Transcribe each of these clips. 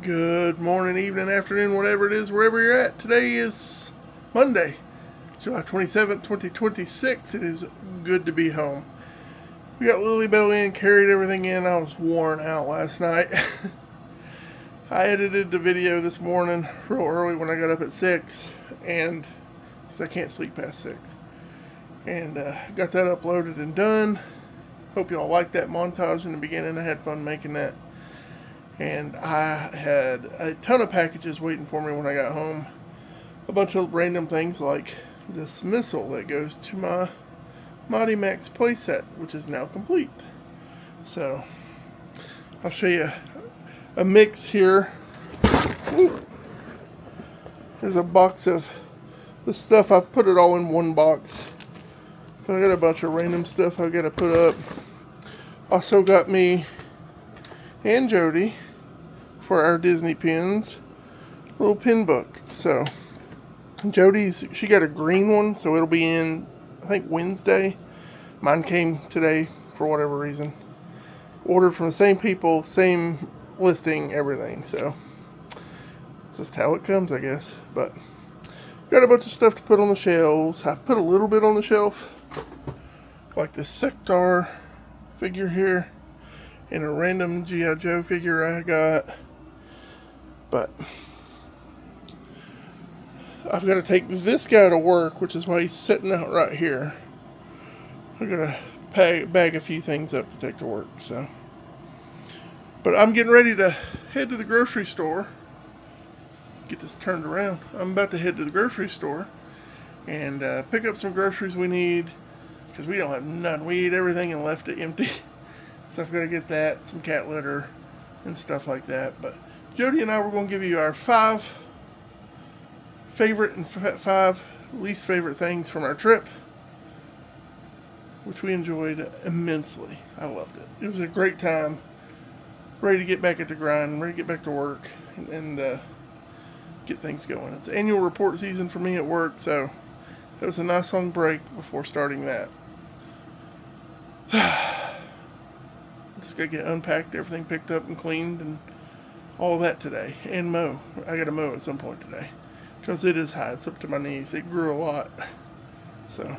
Good morning, evening, afternoon, whatever it is, wherever you're at. Today is Monday, July 27th, 2026. It is good to be home. We got Lily Bell in, carried everything in. I was worn out last night. I edited the video this morning real early when I got up at 6, and because I can't sleep past 6. And got that uploaded and done. Hope y'all liked that montage in the beginning. I had fun making that. And I had a ton of packages waiting for me when I got home. A bunch of random things like this missile that goes to my Mighty Max playset, which is now complete. So, I'll show you a mix here. Ooh. There's a box of the stuff. I've put it all in one box. But I got a bunch of random stuff I gotta put up. Also got me and Jody for our Disney pins, little pin book. So she got a green one, so it'll be in, I think, Wednesday. Mine came today for whatever reason. Ordered from the same people, same listing, everything. So it's just how it comes, I guess. But got a bunch of stuff to put on the shelves. I put a little bit on the shelf, like this Sector figure here, and a random G.I. Joe figure I got. But I've got to take this guy to work, which is why he's sitting out right here. I've got to bag a few things up to take to work. So, but I'm getting ready to head to the grocery store. Get this turned around. I'm about to head to the grocery store and pick up some groceries we need, because we don't have none. We ate everything and left it empty. So I've got to get that, some cat litter, and stuff like that. But Jody and I were going to give you our 5 favorite and 5 least favorite things from our trip, which we enjoyed immensely. I loved it. It was a great time. Ready to get back at the grind, ready to get back to work, and get things going. It's annual report season for me at work, so it was a nice long break before starting that. Just gotta get unpacked, everything picked up and cleaned, and all that today. And mow. I gotta mow at some point today, because it is high. It's up to my knees. It grew a lot. So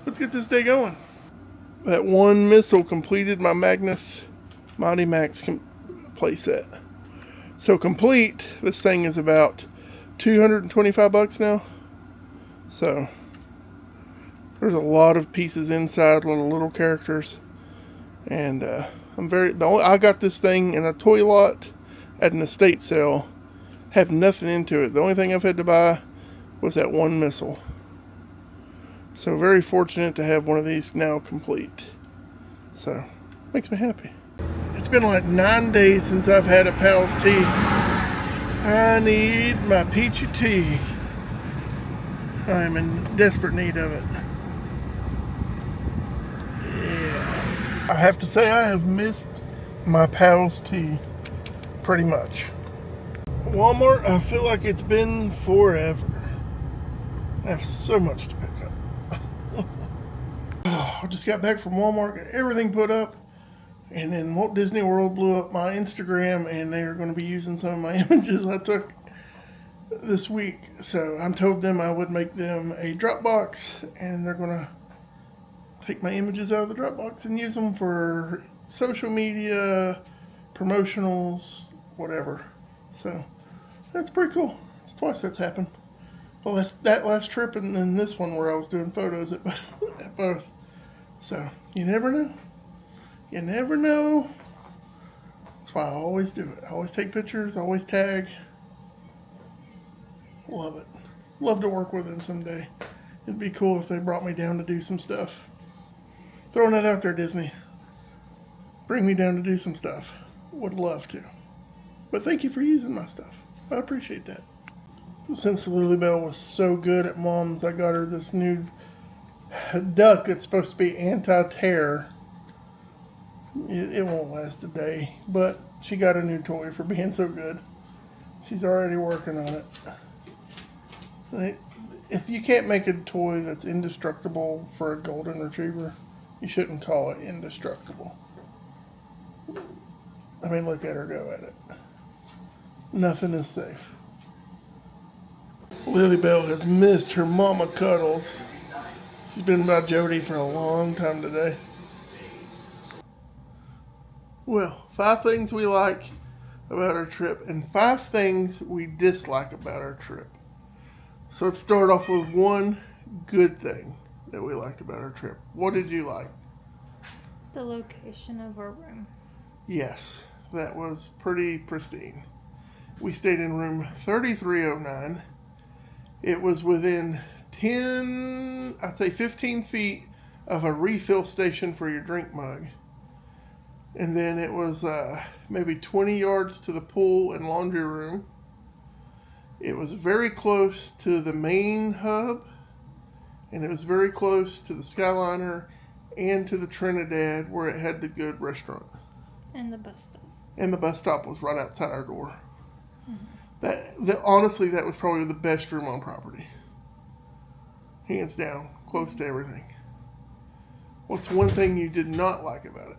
let's get this day going. That one missile completed my Magnus Mighty Max playset. So complete, this thing is about $225 now. So there's a lot of pieces inside, little characters, and I got this thing in a toy lot at an estate sale. Have nothing into it. The only thing I've had to buy was that one missile. So very fortunate to have one of these now complete. So makes me happy. It's been like 9 days since I've had a Pal's tea. I need my peachy tea. I am in desperate need of it. Yeah. I have to say I have missed my Pal's tea pretty much. Walmart, I feel like it's been forever. I have so much to pick up. I just got back from Walmart, got everything put up, and then Walt Disney World blew up my Instagram, and they're going to be using some of my images I took this week. So I told them I would make them a Dropbox, and they're going to take my images out of the Dropbox and use them for social media, promotionals, whatever. So that's pretty cool. It's twice that's happened. Well, that's that last trip and then this one where I was doing photos at both. So you never know. You never know. That's why I always do it. I always take pictures, I always tag. Love it. Love to work with them someday. It'd be cool if they brought me down to do some stuff. Throwing that out there, Disney. Bring me down to do some stuff. Would love to. But thank you for using my stuff. I appreciate that. Since Lily Bell was so good at Mom's, I got her this new duck. It's supposed to be anti-tear. It won't last a day, but she got a new toy for being so good. She's already working on it. If you can't make a toy that's indestructible for a golden retriever, you shouldn't call it indestructible. I mean, look at her go at it. Nothing is safe. Lily Bell has missed her mama cuddles. She's been by Jody for a long time today. Well, 5 things we like about our trip and 5 things we dislike about our trip. So let's start off with one good thing that we liked about our trip. What did you like? The location of our room. Yes, that was pretty pristine. We stayed in room 3309. It was within 15 feet of a refill station for your drink mug. And then it was maybe 20 yards to the pool and laundry room. It was very close to the main hub, and it was very close to the Skyliner and to the Trinidad, where it had the good restaurant. And the bus stop. And the bus stop was right outside our door. Mm-hmm. Honestly, that was probably the best room on property. Hands down, close to everything. What's one thing you did not like about it?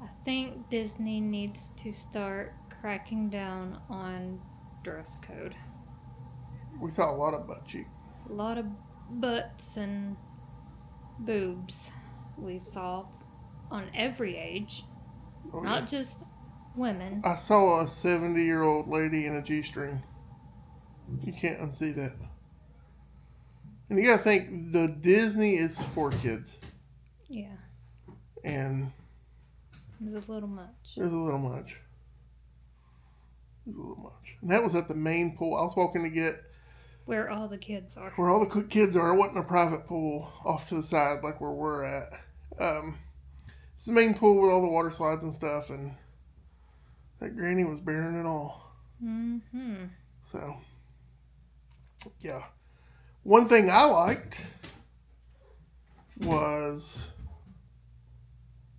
I think Disney needs to start cracking down on dress code. We saw a lot of butt cheek. A lot of butts and boobs we saw on every age, not just women. I saw a 70-year-old lady in a G-string. You can't unsee that. And you gotta think, the Disney is for kids. Yeah. And it's a little much. It was a little much. And that was at the main pool. I was walking to get where all the kids are. Where all the kids are. It wasn't a private pool off to the side like where we're at. It's the main pool with all the water slides and stuff, and that granny was bearing it all. Mm-hmm. So, yeah. One thing I liked was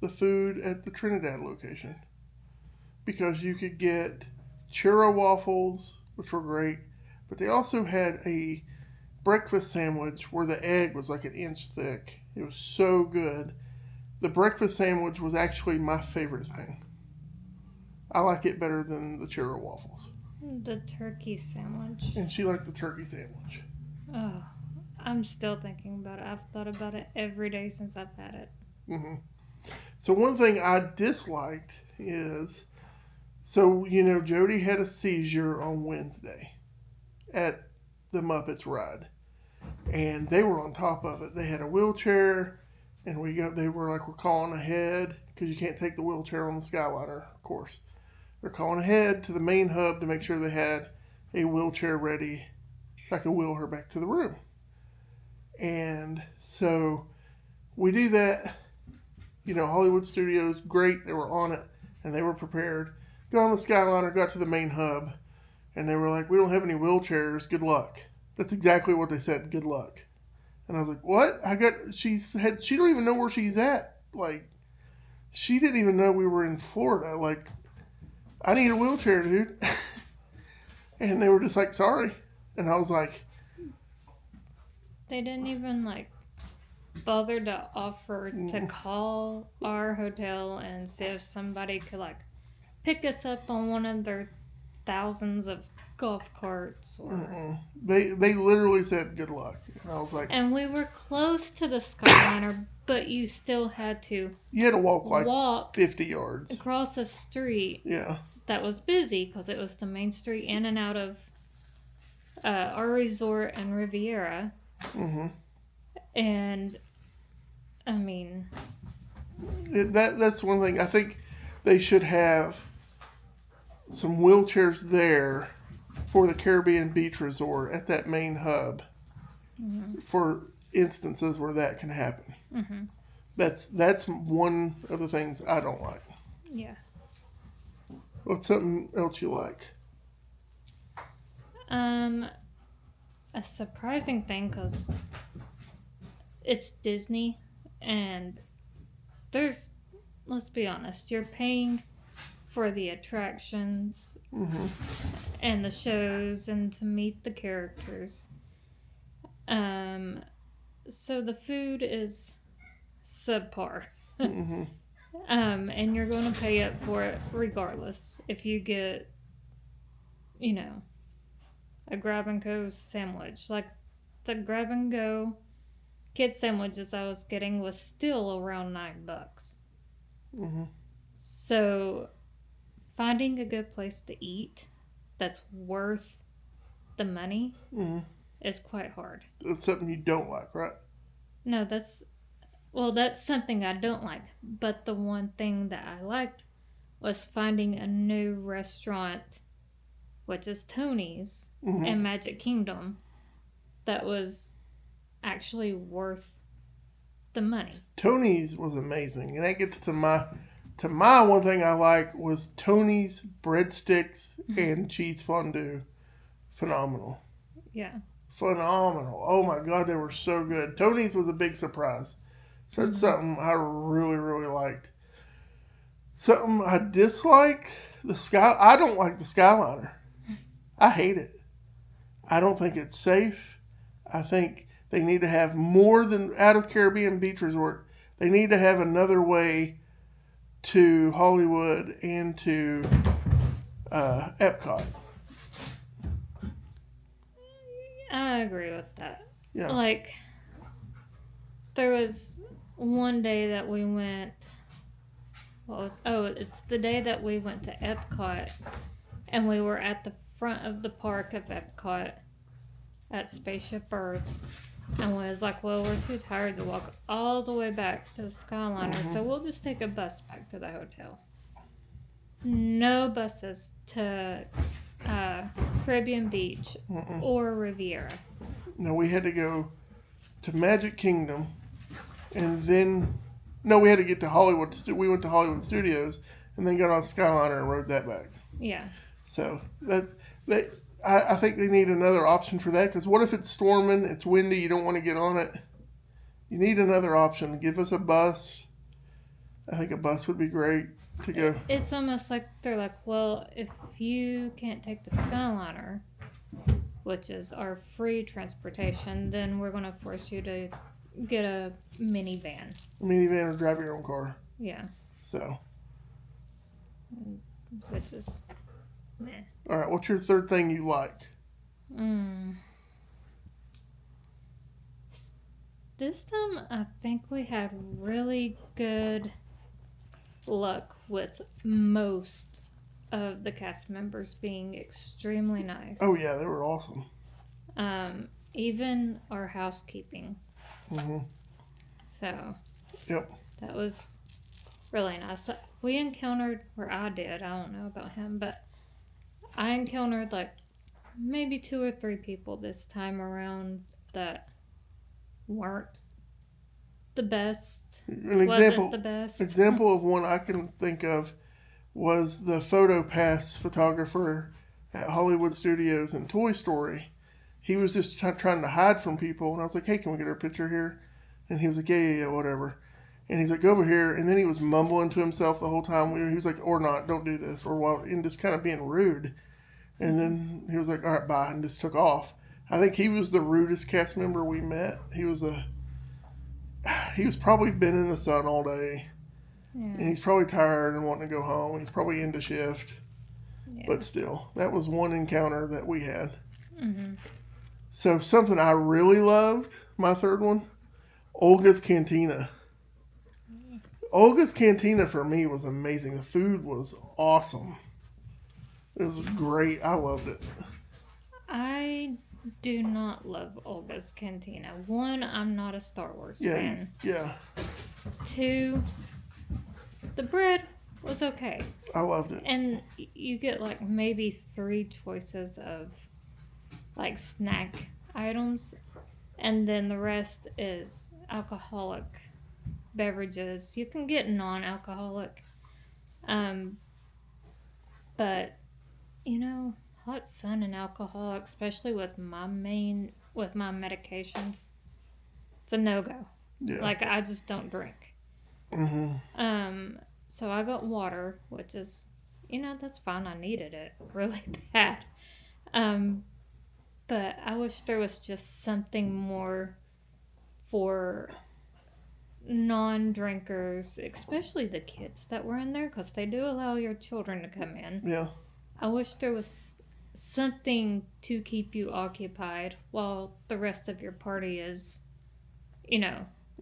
the food at the Trinidad location, because you could get churro waffles, which were great, but they also had a breakfast sandwich where the egg was like an inch thick. It was so good. The breakfast sandwich was actually my favorite thing. I like it better than the churro waffles. The turkey sandwich. And she liked the turkey sandwich. Oh, I'm still thinking about it. I've thought about it every day since I've had it. Mm-hmm. So one thing I disliked is, Jody had a seizure on Wednesday at the Muppets ride, and they were on top of it. They had a wheelchair, and they were calling ahead, because you can't take the wheelchair on the Skyliner, of course. They're calling ahead to the main hub to make sure they had a wheelchair ready so I could wheel her back to the room. And so we do that. Hollywood Studios, great. They were on it, and they were prepared. Got on the Skyliner, got to the main hub, and they were like, "We don't have any wheelchairs. Good luck." That's exactly what they said. Good luck. And I was like, "What?" She said she don't even know where she's at. She didn't even know we were in Florida. I need a wheelchair, dude. And they were just like, "Sorry." And I was like, they didn't even bother to offer to call our hotel and see if somebody could pick us up on one of their thousands of golf carts. They literally said good luck. And I was like, and we were close to the Skyliner, but you still had to. You had to walk 50 yards across a street. Yeah. That was busy because it was the main street in and out of our resort and Riviera. Mm-hmm. And I mean, that's one thing. I think they should have some wheelchairs there for the Caribbean Beach Resort at that main hub, for instances where that can happen. Mm-hmm. That's one of the things I don't like. Yeah. What's something else you like? A surprising thing, because it's Disney, and let's be honest, you're paying for the attractions and the shows and to meet the characters. So the food is subpar. And you're going to pay up for it regardless. If you get, you know, a grab and go sandwich, like the grab and go kid sandwiches I was getting was still around $9. Mm-hmm. So finding a good place to eat that's worth the money Mm-hmm. is quite hard. It's something you don't like, right? No, that's something I don't like. But the one thing that I liked was finding a new restaurant, which is Tony's Mm-hmm. in Magic Kingdom, that was actually worth the money. Tony's was amazing, and that gets to my one thing I like was Tony's breadsticks and cheese fondue. Phenomenal. Yeah. Phenomenal. Oh my god, they were so good. Tony's was a big surprise. So that's something I really, really liked. Something I dislike, I don't like the Skyliner. I hate it. I don't think it's safe. I think they need to have more than out of Caribbean Beach Resort. They need to have another way to Hollywood and to Epcot. I agree with that. Yeah. Like, there was one day that we went. It's the day that we went to Epcot, and we were at the front of the park of Epcot at Spaceship Earth, and we was like, well, we're too tired to walk all the way back to the Skyliner, so we'll just take a bus back to the hotel. No buses to Caribbean Beach or Riviera. No, we had to go to Magic Kingdom, and then we had to get to Hollywood. We went to Hollywood Studios, and then got on Skyliner and rode that back. Yeah. So I think they need another option for that. Because what if it's storming, it's windy, you don't want to get on it? You need another option. Give us a bus. I think a bus would be great to go. It's almost like they're like, well, if you can't take the Skyliner, which is our free transportation, then we're going to force you to get a minivan. A minivan or drive your own car. Yeah. So. Which is, meh. All right, what's your third thing you like? This time, I think we had really good luck with most of the cast members being extremely nice. Oh yeah, they were awesome. Even our housekeeping. Mm-hmm. So. Yep. That was really nice. We encountered, or I did, I don't know about him, but I encountered like maybe 2 or 3 people this time around that weren't the best. Wasn't the best. Example of one I can think of was the Photo Pass photographer at Hollywood Studios in Toy Story. He was just trying to hide from people, and I was like, hey, can we get our picture here? And he was like, yeah, whatever. And he's like, go over here. And then he was mumbling to himself the whole time. He was like, or not, don't do this. And just kind of being rude. And then he was like, all right, bye. And just took off. I think he was the rudest cast member we met. He was probably been in the sun all day. Yeah. And he's probably tired and wanting to go home. He's probably into shift. Yeah. But still, that was one encounter that we had. Mm-hmm. So something I really loved, my third one, Olga's Cantina. Olga's Cantina for me was amazing. The food was awesome. It was great. I loved it. I do not love Olga's Cantina. 1, I'm not a Star Wars fan. Yeah. 2, the bread was okay. I loved it. And you get like maybe 3 choices of like snack items, and then the rest is alcoholic beverages. You can get non-alcoholic, but hot sun and alcohol, especially with my medications, it's a no-go. Yeah. Like, I just don't drink. Mm-hmm. So I got water, which is, that's fine. I needed it really bad. But I wish there was just something more for non-drinkers, especially the kids that were in there, because they do allow your children to come in. Yeah. I wish there was something to keep you occupied while the rest of your party is,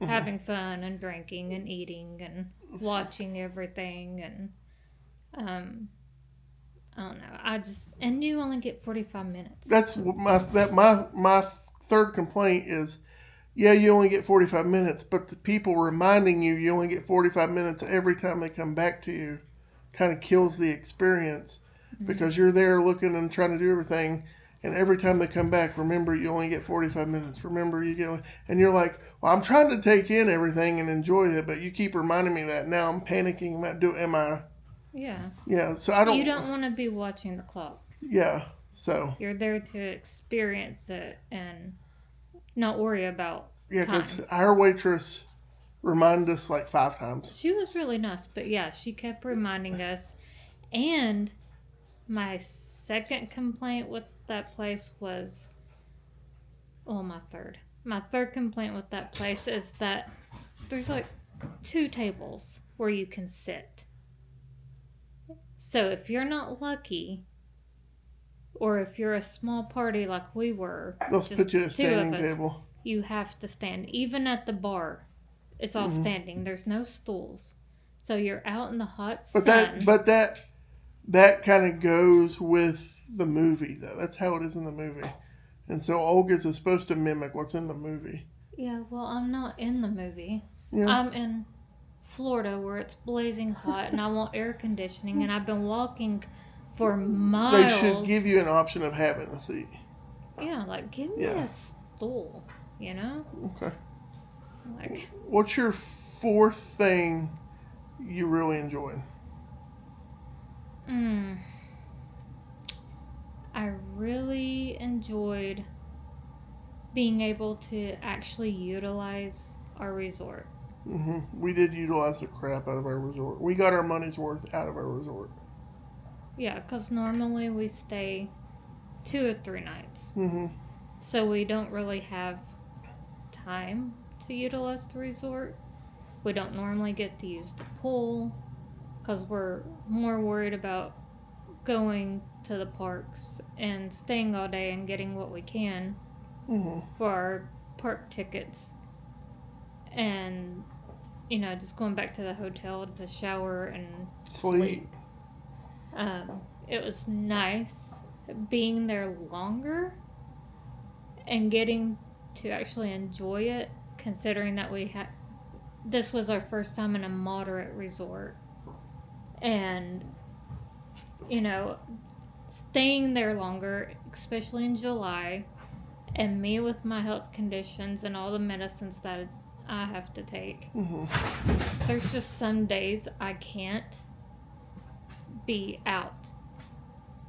having fun and drinking and eating and watching everything. And I don't know. And you only get 45 minutes. That's my third complaint is, yeah, you only get 45 minutes, but the people reminding you only get 45 minutes every time they come back to you kind of kills the experience, because you're there looking and trying to do everything, and every time they come back, remember, you only get 45 minutes. Remember, and you're like, well, I'm trying to take in everything and enjoy it, but you keep reminding me that. Now I'm panicking. Yeah. Yeah, so I don't. You don't want to be watching the clock. Yeah, so. You're there to experience it and not worry about Yeah, time. because our waitress reminded us like 5 times. She was really nice, but yeah, she kept reminding us. And my second complaint with that place was, my third. My third complaint with that place is that there's like 2 tables where you can sit. So if you're not lucky, or if you're a small party like we were, They'll just put you at a 2 of standing us, table. you have to stand. Even at the bar, it's all standing. There's no stools. So you're out in the hot sun. But that kind of goes with the movie, though. That's how it is in the movie. And so Olga's is supposed to mimic what's in the movie. Yeah, well, I'm not in the movie. Yeah. I'm in Florida where it's blazing hot and I want air conditioning, and I've been walking for miles. They should give you an option of having a seat. Yeah, like, give me a stool, Okay. Like, what's your 4th thing you really enjoyed? I really enjoyed being able to actually utilize our resort. We did utilize the crap out of our resort. We got our money's worth out of our resort. Yeah, because normally we stay 2 or 3 nights. So we don't really have time to utilize the resort. We don't normally get to use the pool because we're more worried about going to the parks and staying all day and getting what we can for our park tickets. And, just going back to the hotel to shower and sleep. It was nice being there longer and getting to actually enjoy it, considering that this was our first time in a moderate resort. And, staying there longer, especially in July, and me with my health conditions and all the medicines that I have to take. There's just some days I can't be out.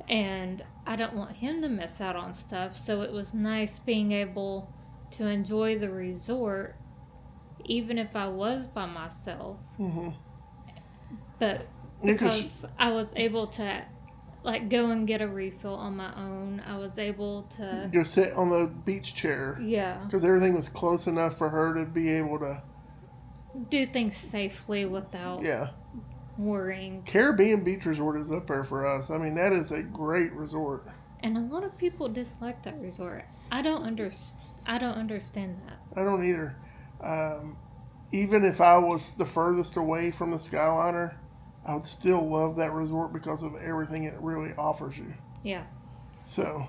And I don't want him to miss out on stuff, so it was nice being able to enjoy the resort, even if I was by myself. But because I was able to go and get a refill on my own, I was able to go sit on the beach chair. Yeah. Because everything was close enough for her to be able to do things safely without worrying. Caribbean Beach Resort is up there for us. I mean, that is a great resort. And a lot of people dislike that resort. I don't understand that. I don't either. Even if I was the furthest away from the Skyliner, I would still love that resort because of everything it really offers you. Yeah. So,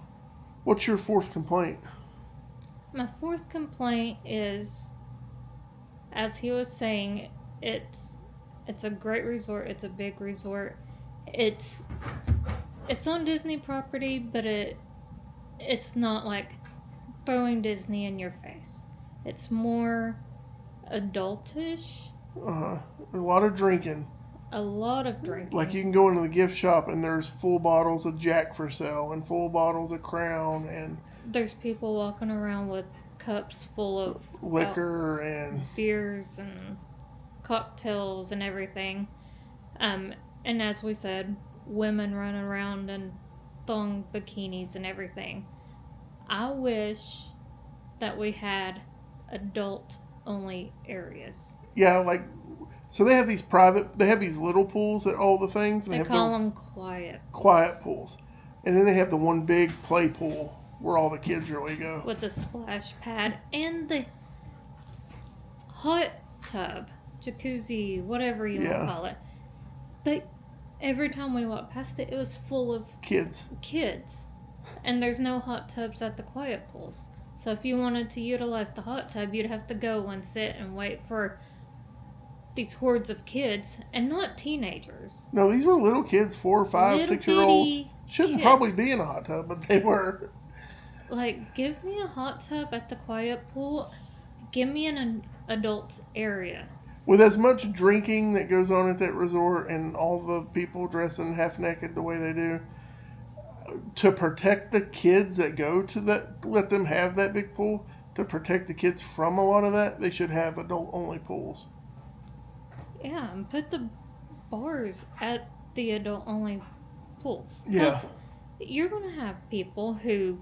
what's your 4th complaint? My 4th complaint is, as he was saying, it's a great resort. It's a big resort. It's on Disney property, but it's not like throwing Disney in your face. It's more adultish. A lot of drinking. A lot of drinking. Like, you can go into the gift shop and there's full bottles of Jack for sale and full bottles of Crown, and there's people walking around with cups full of liquor and beers and cocktails and everything. And as we said, women running around in thong bikinis and everything. I wish that we had adult only areas Yeah, like, so they have these little pools at all the things. And They have call them quiet quiet pools. And then they have the one big play pool where all the kids really go. with a splash pad and the hot tub, jacuzzi, whatever you want to call it. But every time we walked past it, it was full of kids. And there's no hot tubs at the quiet pools. So if you wanted to utilize the hot tub, you'd have to go and sit and wait for these hordes of kids, and not teenagers. No, these were little kids, 4, 5, 6-year-olds. Shouldn't probably be in a hot tub, but they were. Like, give me a hot tub at the quiet pool. Give me an adults area. With as much drinking that goes on at that resort and all the people dressing half naked the way they do, to protect the kids that go to that, let them have that big pool, to protect the kids from a lot of that, they should have adult-only pools. Yeah, and put the bars at the adult-only pools. Yeah. You're going to have people who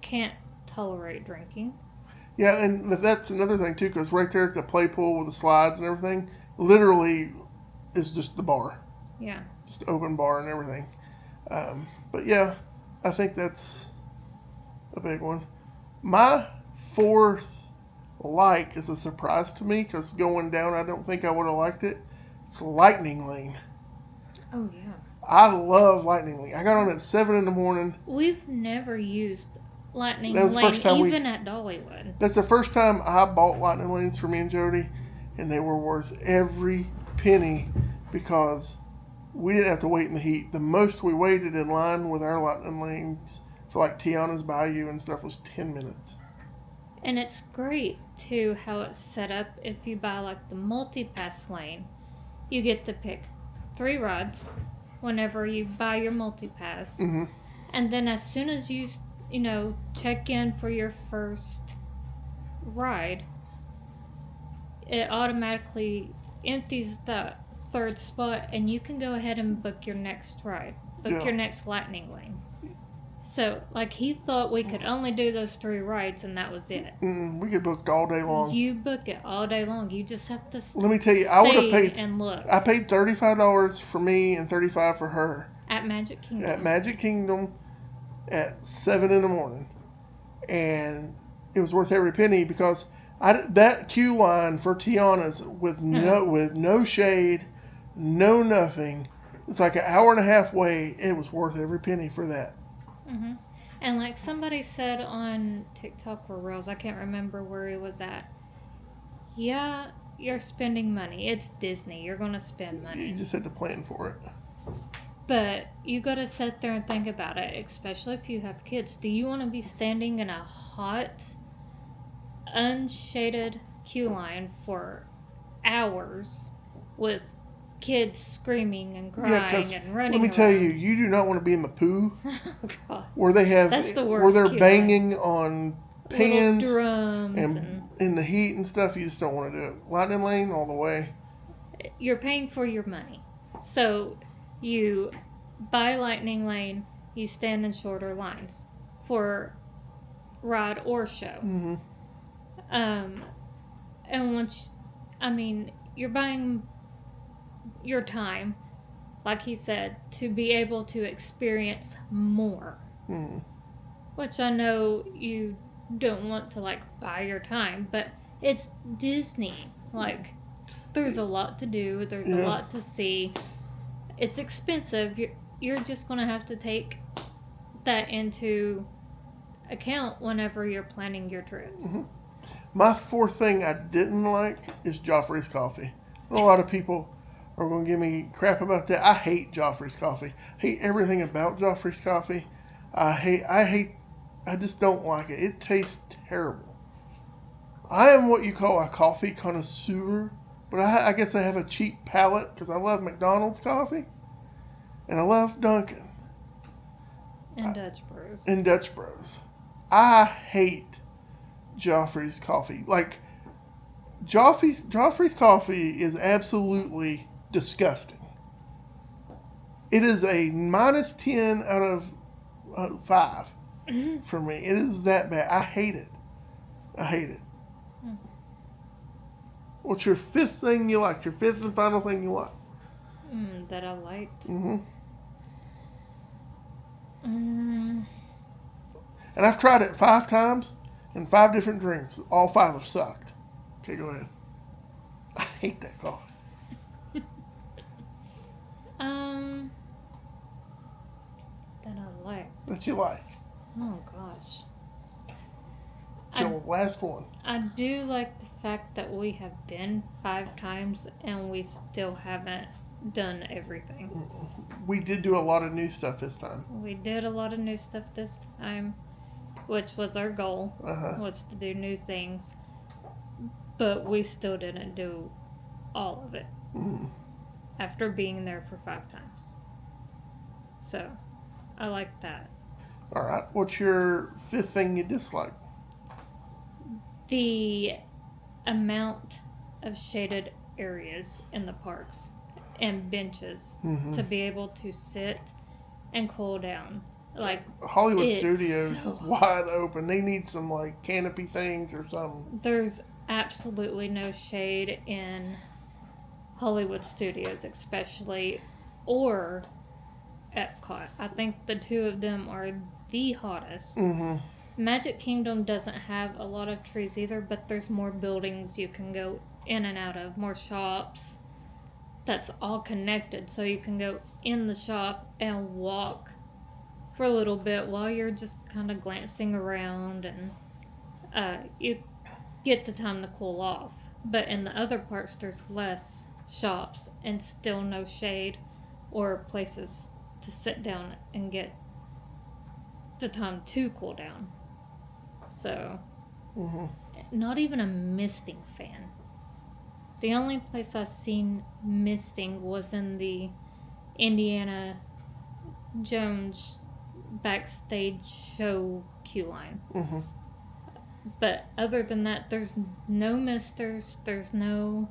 can't tolerate drinking. Yeah, and that's another thing, too, because right there at the play pool with the slides and everything, literally is just the bar. Yeah. Just open bar and everything. But yeah, I think that's a big one. My fourth is a surprise to me because going down, I don't think I would have liked it. It's Lightning Lane. Oh, yeah. I love Lightning Lane. I got on at 7 in the morning. We've never used Lightning Lane, even at Dollywood. That's the first time I bought Lightning Lanes for me and Jody, and they were worth every penny because we didn't have to wait in the heat. The most we waited in line with our Lightning Lanes for like Tiana's Bayou and stuff was 10 minutes. And it's great, too, how it's set up. If you buy, like, the multi-pass lane, you get to pick 3 rides whenever you buy your multi-pass. Mm-hmm. And then as soon as you check in for your first ride, it automatically empties the 3rd spot, and you can go ahead and book your next ride. Book your next Lightning Lane. So, like, he thought we could only do those 3 rides, and that was it. We could book all day long. You book it all day long. You just have to Let me tell you, I would have paid and look. I paid $35 for me and $35 for her. At Magic Kingdom. At Magic Kingdom at 7 in the morning. And it was worth every penny because that queue line for Tiana's with no shade, no nothing. It's like an hour and a half wait. It was worth every penny for that. Mm-hmm. And like somebody said on TikTok or Reels, I can't remember where he was at. Yeah, you're spending money. It's Disney. You're going to spend money. You just had to plan for it. But you got to sit there and think about it, especially if you have kids. Do you want to be standing in a hot, unshaded queue line for hours with kids screaming and crying and running let me around? tell you, you do not want to be in the poo Oh, God. where they have That's the worst where they're queue banging line. on pans Little drums and in the heat and stuff. You just don't want to do it. Lightning Lane all the way. You're paying for your money. So you buy Lightning Lane, you stand in shorter lines for ride or show. Mm-hmm. And you're buying your time, like he said, to be able to experience more. Mm-hmm. Which I know you don't want to, like, buy your time, but it's Disney. Like, there's a lot to do. There's a lot to see. It's expensive. You're just going to have to take that into account whenever you're planning your trips. Mm-hmm. My fourth thing I didn't like is Joffrey's coffee. A lot of people are going to give me crap about that. I hate Joffrey's coffee. I hate everything about Joffrey's coffee. I just don't like it. It tastes terrible. I am what you call a coffee connoisseur, but I guess I have a cheap palate because I love McDonald's coffee and I love Dunkin'. And Dutch Bros. I hate Joffrey's coffee. Like, Joffrey's coffee is absolutely disgusting. It is a -10 out of 5 for me. It is that bad. I hate it. What's your fifth thing you liked? Your fifth and final thing you liked? That I liked. Mm-hmm. Mm, And I've tried it 5 times and 5 different drinks. All 5 have sucked. Okay, go ahead. I hate that coffee. that I liked. That you like. Oh gosh. So last one. I do like the fact that we have been 5 times and we still haven't done everything. We did do a lot of new stuff this time. We did a lot of new stuff this time, which was our goal, was to do new things. But we still didn't do all of it after being there for 5 times. So, I like that. All right. What's your fifth thing you dislike? The amount of shaded areas in the parks and benches to be able to sit and cool down. Like Hollywood Studios is wide open. They need some like canopy things or something. There's absolutely no shade in Hollywood Studios, especially, or Epcot. I think the two of them are the hottest. Magic Kingdom doesn't have a lot of trees either, but there's more buildings you can go in and out of, more shops. That's all connected, so you can go in the shop and walk for a little bit while you're just kind of glancing around, and you get the time to cool off. But in the other parts, there's less shops and still no shade or places to sit down and get the time to cool down. So, not even a misting fan. The only place I've seen misting was in the Indiana Jones backstage show queue line. But other than that, there's no misters, there's nothing.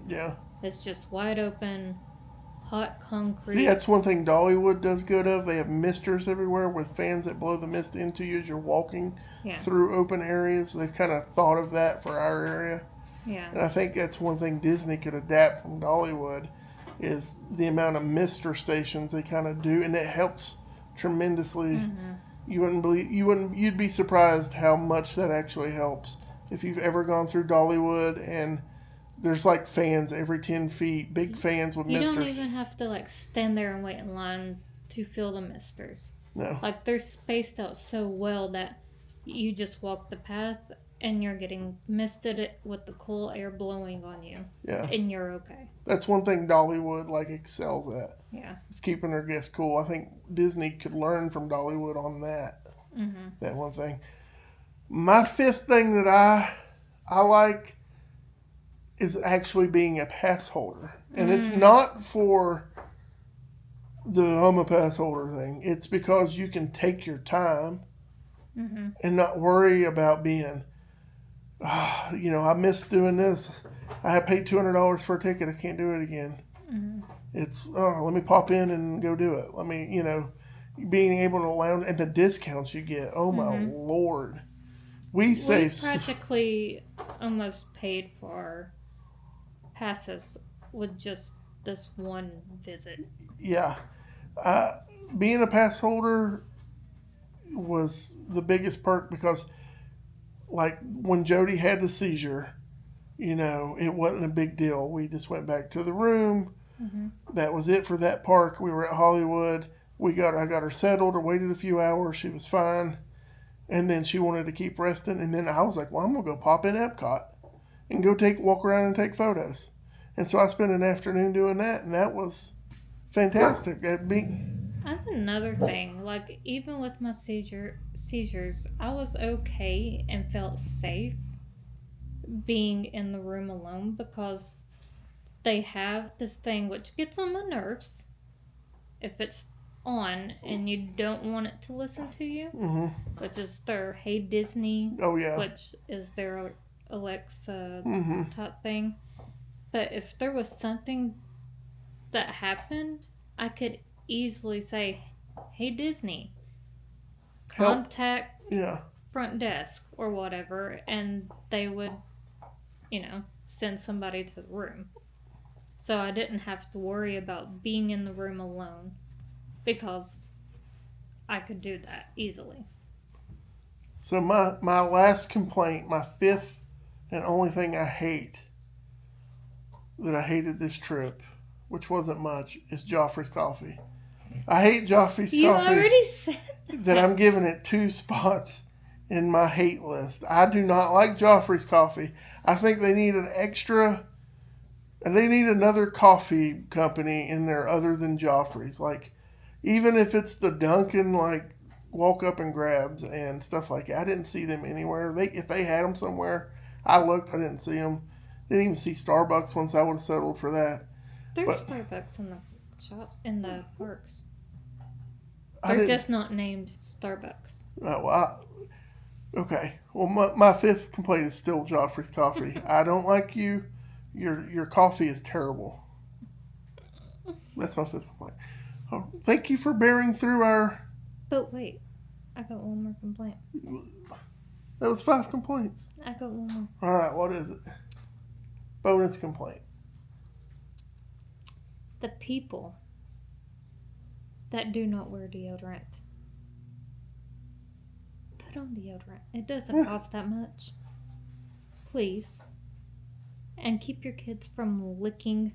Yeah. It's just wide open, hot concrete. See, that's one thing Dollywood does good of. They have misters everywhere with fans that blow the mist into you as you're walking through open areas. They've kind of thought of that for our area. Yeah. And I think that's one thing Disney could adapt from Dollywood is the amount of mister stations they kind of do, and it helps tremendously. You'd be surprised how much that actually helps. If you've ever gone through Dollywood and there's like fans every 10 feet, big fans with misters. You don't even have to like stand there and wait in line to feel the misters. No. Like they're spaced out so well that you just walk the path and you're getting misted with the cool air blowing on you. Yeah. And you're okay. That's one thing Dollywood like excels at. Yeah. It's keeping their guests cool. I think Disney could learn from Dollywood on that. That one thing. My fifth thing that I like is actually being a pass holder. And it's not for the I'm a pass holder thing. It's because you can take your time and not worry about being, I missed doing this. I paid $200 for a ticket. I can't do it again. It's, let me pop in and go do it. Let me, being able to lounge and the discounts you get. Oh my Lord. We practically almost paid for passes with just this one visit. Yeah. Being a pass holder was the biggest perk because, like, when Jody had the seizure, it wasn't a big deal. We just went back to the room. That was it for that park. We were at Hollywood. I got her settled. I waited a few hours. She was fine. And then she wanted to keep resting. And then I was like, well, I'm going to go pop in Epcot and go walk around and take photos. And so I spent an afternoon doing that. And that was fantastic. That's another thing. Like, even with my seizures, I was okay and felt safe being in the room alone because they have this thing which gets on my nerves if it's on and you don't want it to listen to you, which is their Hey Disney, which is their Alexa type thing. But if there was something that happened, I could easily say, Hey Disney, contact front desk or whatever, and they would send somebody to the room. So I didn't have to worry about being in the room alone because I could do that easily. So my last complaint, my fifth and only thing I hate, that I hated this trip, which wasn't much, is Joffrey's coffee. I hate Joffrey's You coffee. already said that I'm giving it 2 spots in my hate list. I do not like Joffrey's coffee. I think they need they need another coffee company in there other than Joffrey's. Like, even if it's the Dunkin', like, walk up and grabs and stuff like that. I didn't see them anywhere. If they had them somewhere, I looked, I didn't see them. Didn't even see Starbucks once. I would have settled for that. There's Starbucks in the shop, in the parks. They're just not named Starbucks. Okay. Well, my fifth complaint is still Joffrey's coffee. I don't like you. Your coffee is terrible. That's my fifth complaint. Oh, thank you for bearing through our... But wait, I got one more complaint. That was 5 complaints. I got one more. All right, what is it? Bonus complaint. The people that do not wear deodorant. Put on deodorant. It doesn't cost that much. Please. And keep your kids from licking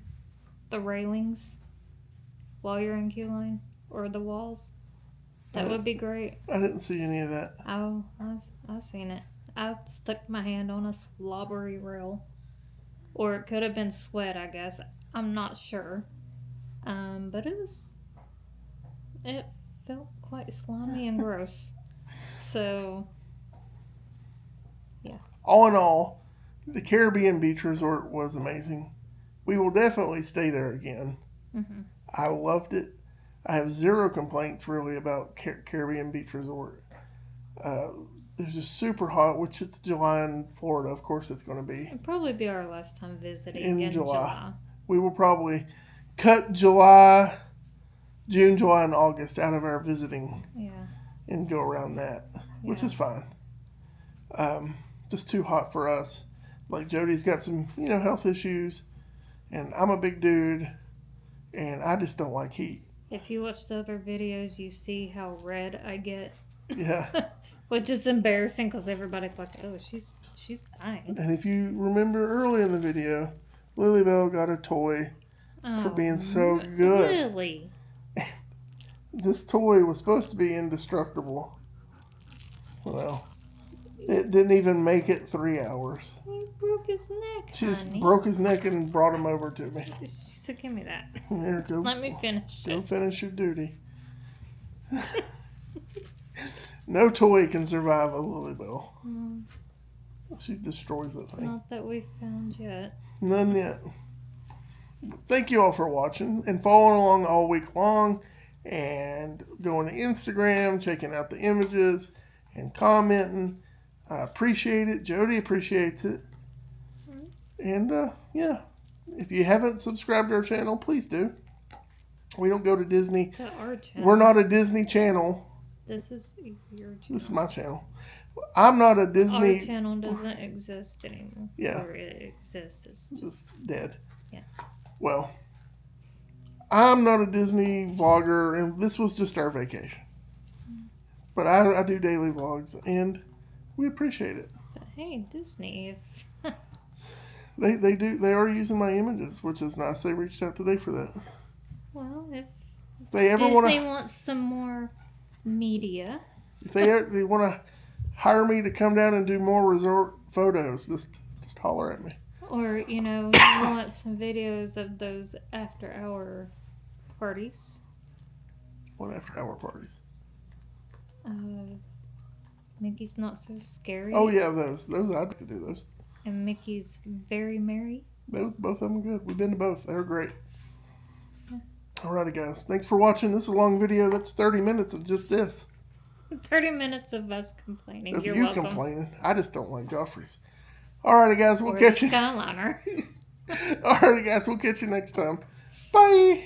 the railings while you're in queue line or the walls. That would be great. I didn't see any of that. Oh, I've seen it. I stuck my hand on a slobbery rail. Or it could have been sweat, I guess. I'm not sure. But it felt quite slimy and gross. So, yeah. All in all, the Caribbean Beach Resort was amazing. We will definitely stay there again. Mm-hmm. I loved it. I have 0 complaints really about Caribbean Beach Resort. It's just super hot, which it's July in Florida. Of course it's going to be. It'll probably be our last time visiting in July. We will probably cut July, June, July, and August out of our visiting. Yeah. And go around that, which is fine. Just too hot for us. Like, Jody's got some, health issues, and I'm a big dude, and I just don't like heat. If you watch the other videos, you see how red I get. Yeah. Which is embarrassing because everybody's like, oh, she's dying. And if you remember early in the video, Lilybell got a toy for being so good. Really? This toy was supposed to be indestructible. Well, it didn't even make it 3 hours. He broke his neck, She just broke his neck and brought him over to me. She said, give me that. There, go. Let me finish Go finish your duty. No toy can survive a Lilybell. She destroys that thing. Not that we've found yet. None yet. Thank you all for watching and following along all week long and going to Instagram, checking out the images and commenting. I appreciate it. Jody appreciates it. And yeah, if you haven't subscribed to our channel, please do. We don't go to Disney. To our channel. We're not a Disney channel. This is your channel. This is my channel. I'm not a Disney. Our channel doesn't exist anymore. Yeah. Or it exists. It's just dead. Yeah. Well, I'm not a Disney vlogger, and this was just our vacation. But I do daily vlogs, and we appreciate it. But hey, Disney, if they are using my images, which is nice. They reached out today for that. Well, if they ever Disney wants some more media, if they want to hire me to come down and do more resort photos, just holler at me. Or you want some videos of those after-hour parties. What after-hour parties? Mickey's Not So Scary. Oh yeah, those I'd like to do those. And Mickey's Very Merry. Both of them good. We've been to both. They're great. Yeah. Alrighty, guys. Thanks for watching. This is a long video. That's 30 minutes of just this. 30 minutes of us complaining. Of You're you welcome. Complaining. I just don't like Joffrey's. Alrighty, guys. We'll Or catch you. Skyliner. Alrighty, guys. We'll catch you next time. Bye.